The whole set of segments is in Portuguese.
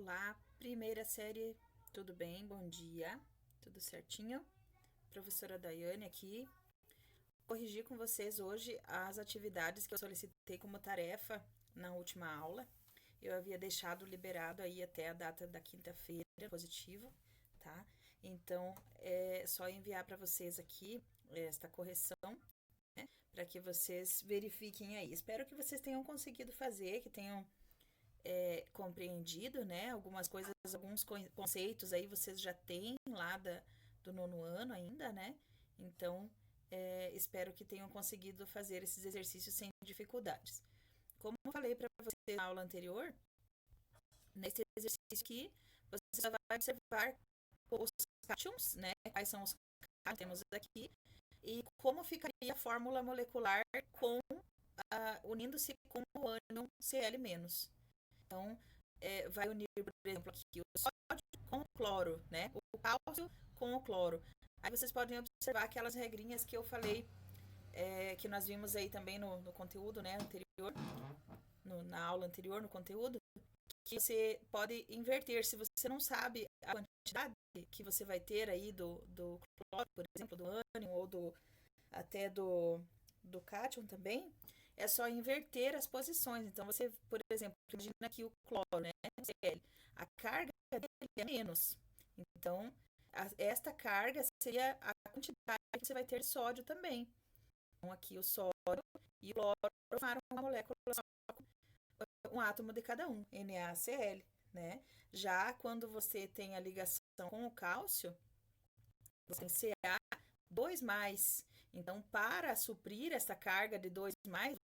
Olá, primeira série, tudo bem? Bom dia, tudo certinho? Professora Daiane aqui. Vou corrigir com vocês hoje as atividades que eu solicitei como tarefa na última aula. Eu havia deixado liberado aí até a data da quinta-feira, positivo, tá? Então, é só enviar para vocês aqui esta correção, né? Para que vocês verifiquem aí. Espero que vocês tenham conseguido fazer, que tenham compreendido, né? Algumas coisas, alguns conceitos aí vocês já têm lá do nono ano ainda, né? Então, espero que tenham conseguido fazer esses exercícios sem dificuldades. Como eu falei para vocês na aula anterior, nesse exercício aqui, você só vai observar os cátions, né? Quais são os cátions que temos aqui e como ficaria a fórmula molecular unindo-se com o ânion Cl-. Então, vai unir, por exemplo, aqui o sódio com o cloro, né? O cálcio com o cloro. Aí vocês podem observar aquelas regrinhas que eu falei, que nós vimos aí também no conteúdo, né, anterior, na aula anterior, no conteúdo, que você pode inverter. Se você não sabe a quantidade que você vai ter aí do cloro, por exemplo, do ânion ou até do cátion também, é só inverter as posições. Então, você, por exemplo, imagina aqui o cloro, né? A carga dele é menos. Então, esta carga seria a quantidade que você vai ter de sódio também. Então, aqui o sódio e o cloro formaram uma molécula só com um átomo de cada um, NaCl, né? Já quando você tem a ligação com o cálcio, você tem Ca2+. Então, para suprir essa carga de 2+,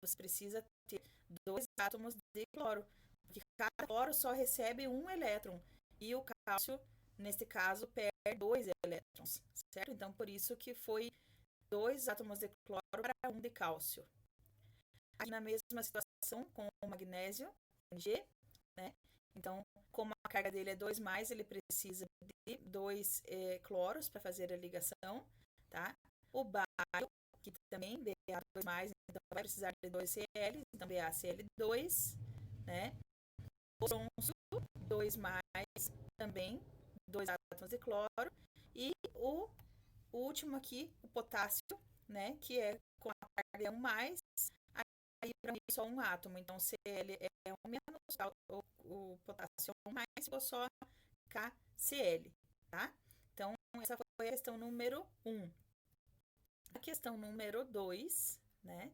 você precisa ter 2 átomos de cloro, porque cada cloro só recebe um elétron, e o cálcio, nesse caso, perde 2 elétrons, certo? Então, por isso que foi 2 átomos de cloro para 1 de cálcio. Aqui na mesma situação com o magnésio, Mg, né? Então, como a carga dele é 2+, ele precisa de 2 cloros para fazer a ligação, tá? O bário, que também Ba2+, então vai precisar de 2 Cl, então BaCl2, né? O bronzo, 2+, também 2 átomos de cloro. E o último aqui, o potássio, né? Que é com a carga 1+, aí para mim só um átomo. Então, Cl é 1 menos, o potássio é 1 mais, ficou só KCl, tá? Então, essa foi a questão número 1. A questão número 2, né?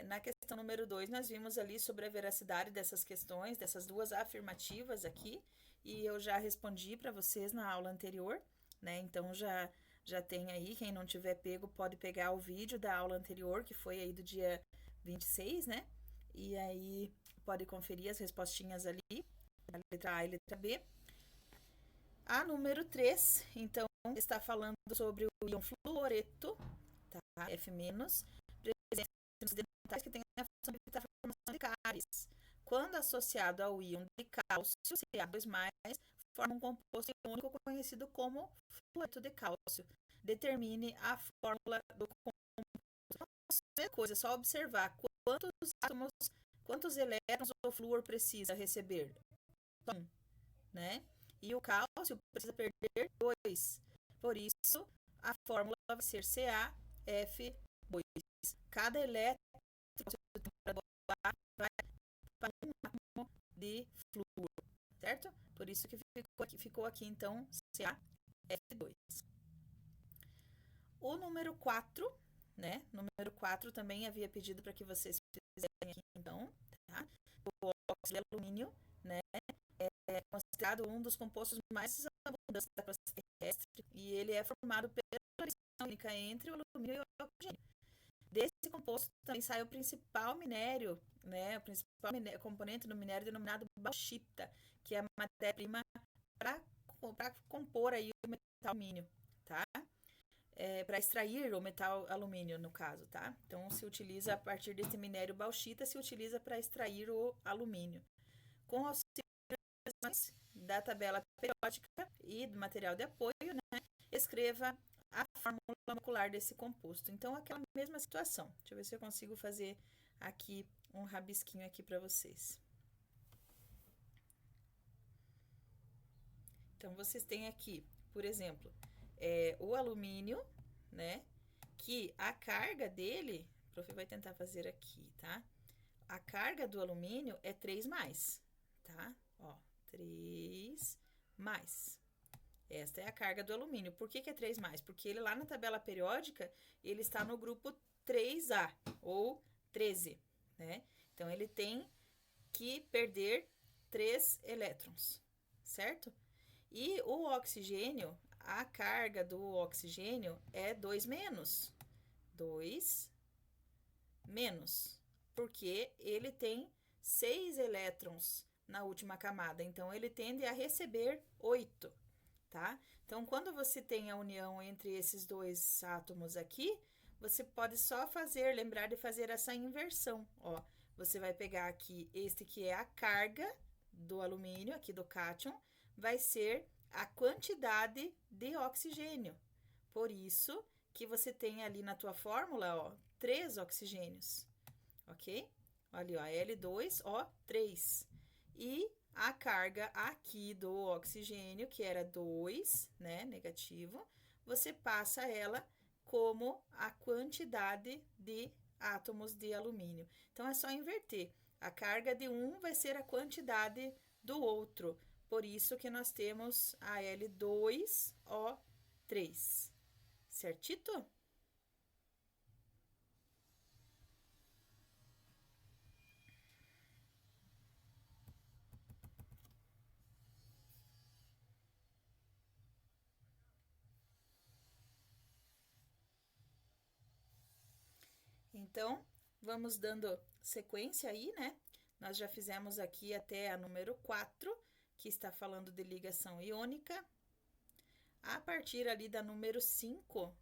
Na questão número 2, nós vimos ali sobre a veracidade dessas questões, dessas duas afirmativas aqui, e eu já respondi para vocês na aula anterior, né? Então, já tem aí, quem não tiver pego, pode pegar o vídeo da aula anterior, que foi aí do dia 26, né? E aí, pode conferir as respostinhas ali, a letra A e letra B. A número 3, então, está falando sobre o íon fluoreto, tá? F-, presente nos metais que tem a função de evitar a formação de cáries. Quando associado ao íon de cálcio, Ca2+, forma um composto iônico conhecido como fluoreto de cálcio. Determine a fórmula do composto. Primeira coisa, é só observar quantos elétrons o flúor precisa receber. 1, né? E o cálcio precisa perder 2. Por isso, a fórmula vai ser CaF2. Cada elétron vai para um átomo de flúor, certo? Por isso que ficou aqui então, CaF2. O número 4, né? Número 4 também havia pedido para que vocês fizessem aqui, então, tá? O óxido de alumínio, né? É considerado um dos compostos mais abundantes da crosta terrestre e ele é formado pela ligação química entre o alumínio e o oxigênio. Desse composto também sai o principal minério, né? O principal componente do minério denominado bauxita, que é a matéria-prima para compor aí o metal alumínio, tá? Para extrair o metal alumínio, no caso, tá? Então, se utiliza a partir desse minério bauxita, se utiliza para extrair o alumínio. Com auxílio da tabela periódica e do material de apoio, né, escreva a fórmula molecular desse composto. Então, aquela mesma situação. Deixa eu ver se eu consigo fazer aqui um rabisquinho aqui para vocês. Então, vocês têm aqui, por exemplo, o alumínio, né? Que a carga dele, o prof vai tentar fazer aqui, tá? A carga do alumínio é 3+, tá? Ó, 3+. Esta é a carga do alumínio. Por que que é 3+? Porque ele lá na tabela periódica, ele está no grupo 3A, ou 13, né? Então, ele tem que perder 3 elétrons, certo? E o oxigênio, a carga do oxigênio é 2-. 2-, porque ele tem 6 elétrons na última camada, então ele tende a receber 8, tá? Então, quando você tem a união entre esses dois átomos aqui, você pode só lembrar de fazer essa inversão, ó. Você vai pegar aqui este que é a carga do alumínio, aqui do cátion, vai ser a quantidade de oxigênio. Por isso que você tem ali na tua fórmula, ó, 3 oxigênios, ok? Ali, ó, L2O3. E a carga aqui do oxigênio, que era 2, né, negativo, você passa ela como a quantidade de átomos de alumínio. Então, é só inverter. A carga de um vai ser a quantidade do outro. Por isso que nós temos a L2O3. Certito? Então, vamos dando sequência aí, né? Nós já fizemos aqui até a número 4, que está falando de ligação iônica. A partir ali da número 5,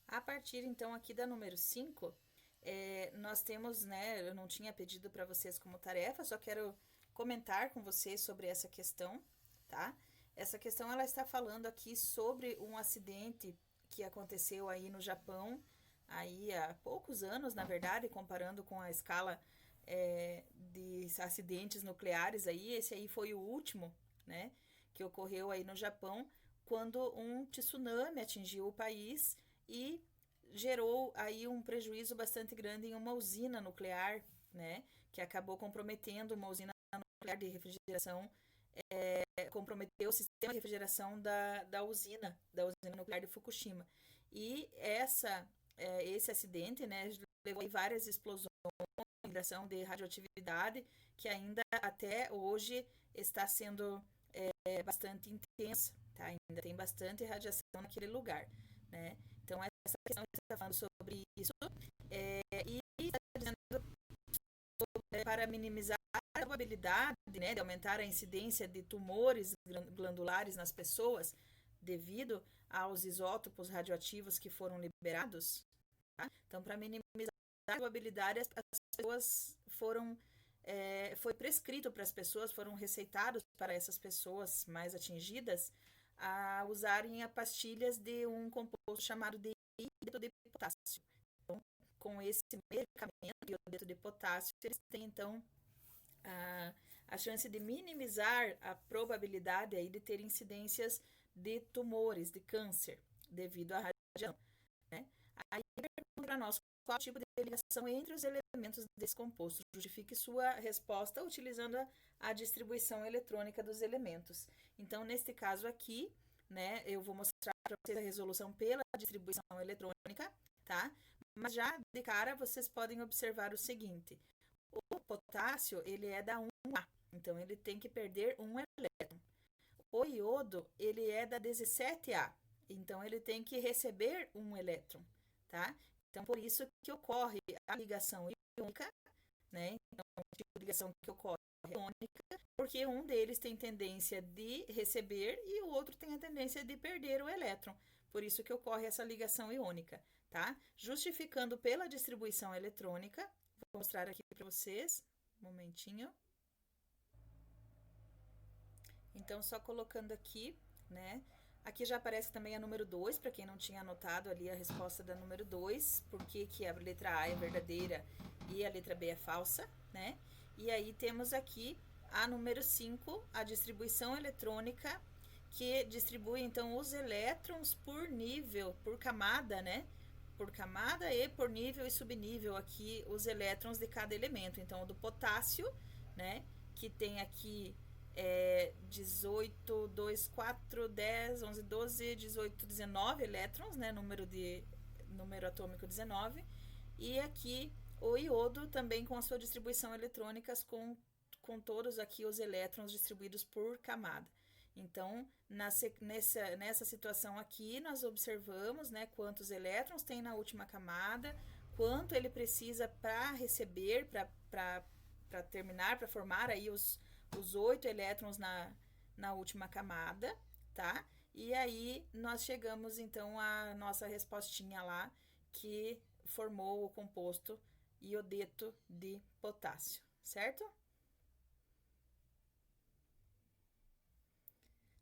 a partir então aqui da número 5, nós temos, né? Eu não tinha pedido para vocês como tarefa, só quero comentar com vocês sobre essa questão, tá? Essa questão ela está falando aqui sobre um acidente que aconteceu aí no Japão, aí há poucos anos, na verdade, comparando com a escala de acidentes nucleares aí, esse aí foi o último, né, que ocorreu aí no Japão, quando um tsunami atingiu o país e gerou aí um prejuízo bastante grande em uma usina nuclear, né, que acabou comprometendo uma usina nuclear de refrigeração, comprometeu o sistema de refrigeração da usina nuclear de Fukushima. E esse acidente, né, levou a várias explosões, migração de radioatividade, que ainda até hoje está sendo bastante intensa, tá? Ainda tem bastante radiação naquele lugar, né? Então, essa questão está falando sobre isso, e está dizendo para minimizar a probabilidade, né, de aumentar a incidência de tumores glandulares nas pessoas devido aos isótopos radioativos que foram liberados, tá? Então, para minimizar a probabilidade, as pessoas foi prescrito para as pessoas, foram receitados para essas pessoas mais atingidas a usarem as pastilhas de um composto chamado de iodeto de potássio. Então, com esse medicamento, iodeto de potássio, eles têm, então, a chance de minimizar a probabilidade aí de ter incidências de tumores, de câncer, devido à radiação, né? Aí pergunta para nós qual tipo de ligação entre os elementos desse composto. Justifique sua resposta utilizando a distribuição eletrônica dos elementos. Então, neste caso aqui, né, eu vou mostrar para vocês a resolução pela distribuição eletrônica, tá? Mas já de cara vocês podem observar o seguinte: o potássio, ele é da 1A, então ele tem que perder um elétron. O iodo, ele é da 17A, então ele tem que receber um elétron, tá? Então, por isso que ocorre a ligação iônica, né? Então, o tipo de ligação que ocorre é iônica, porque um deles tem tendência de receber e o outro tem a tendência de perder o elétron. Por isso que ocorre essa ligação iônica, tá? Justificando pela distribuição eletrônica, vou mostrar aqui para vocês, um momentinho. Então, só colocando aqui, né? Aqui já aparece também a número 2, para quem não tinha anotado ali a resposta da número 2, porque que a letra A é verdadeira e a letra B é falsa, né? E aí temos aqui a número 5, a distribuição eletrônica, que distribui então os elétrons por nível, por camada, né? Por camada e por nível e subnível aqui os elétrons de cada elemento. Então, o do potássio, né? Que tem aqui 18, 2, 4, 10, 11, 12, 18, 19 elétrons, né? Número atômico 19. E aqui o iodo também com a sua distribuição eletrônica com todos aqui os elétrons distribuídos por camada. Então, nessa situação aqui, nós observamos, né, quantos elétrons tem na última camada, quanto ele precisa para receber, para terminar, para formar aí os 8 elétrons na última camada, tá? E aí, nós chegamos, então, à nossa respostinha lá, que formou o composto iodeto de potássio, certo?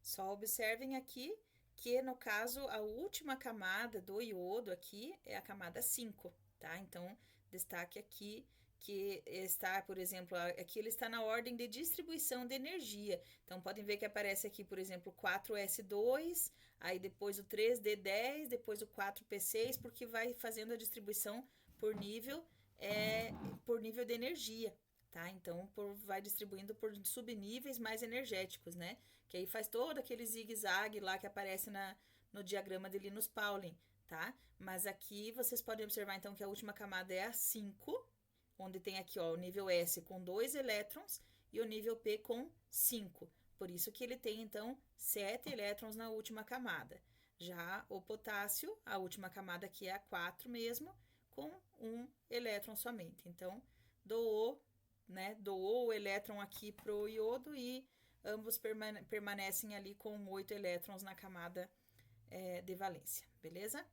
Só observem aqui que, no caso, a última camada do iodo aqui é a camada 5, tá? Então, destaque aqui que está, por exemplo, aqui ele está na ordem de distribuição de energia. Então, podem ver que aparece aqui, por exemplo, 4S2, aí depois o 3D10, depois o 4P6, porque vai fazendo a distribuição por nível de energia, tá? Então, vai distribuindo por subníveis mais energéticos, né? Que aí faz todo aquele zigue-zague lá que aparece no diagrama de Linus Pauling, tá? Mas aqui vocês podem observar, então, que a última camada é a 5, onde tem aqui, ó, o nível S com 2 elétrons e o nível P com 5. Por isso que ele tem, então, 7 elétrons na última camada. Já o potássio, a última camada aqui é a 4 mesmo, com 1 elétron somente. Então, doou o elétron aqui pro iodo e ambos permanecem ali com 8 elétrons na camada de valência, beleza?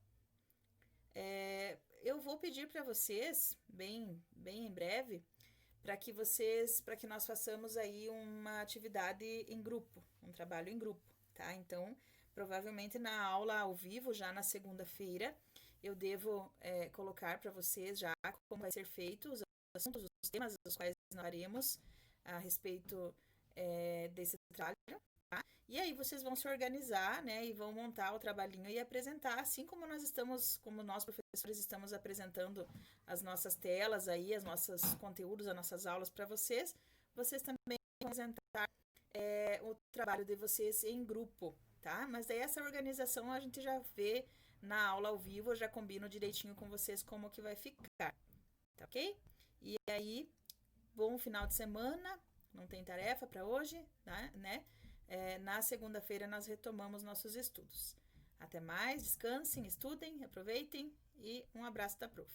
Eu vou pedir para vocês, bem em breve, para que nós façamos aí uma atividade em grupo, um trabalho em grupo, tá? Então, provavelmente na aula ao vivo, já na segunda-feira, eu devo colocar para vocês já como vai ser feito os assuntos, os temas dos quais nós faremos a respeito desse trabalho, tá? E aí vocês vão se organizar, né, e vão montar o trabalhinho e apresentar, assim como nós professores estamos apresentando as nossas telas aí, os nossos conteúdos, as nossas aulas para vocês também vão apresentar o trabalho de vocês em grupo, tá? Mas daí essa organização a gente já vê na aula ao vivo, eu já combino direitinho com vocês como que vai ficar, tá ok? E aí, bom final de semana, não tem tarefa para hoje, né? Na segunda-feira nós retomamos nossos estudos. Até mais, descansem, estudem, aproveitem e um abraço da prof.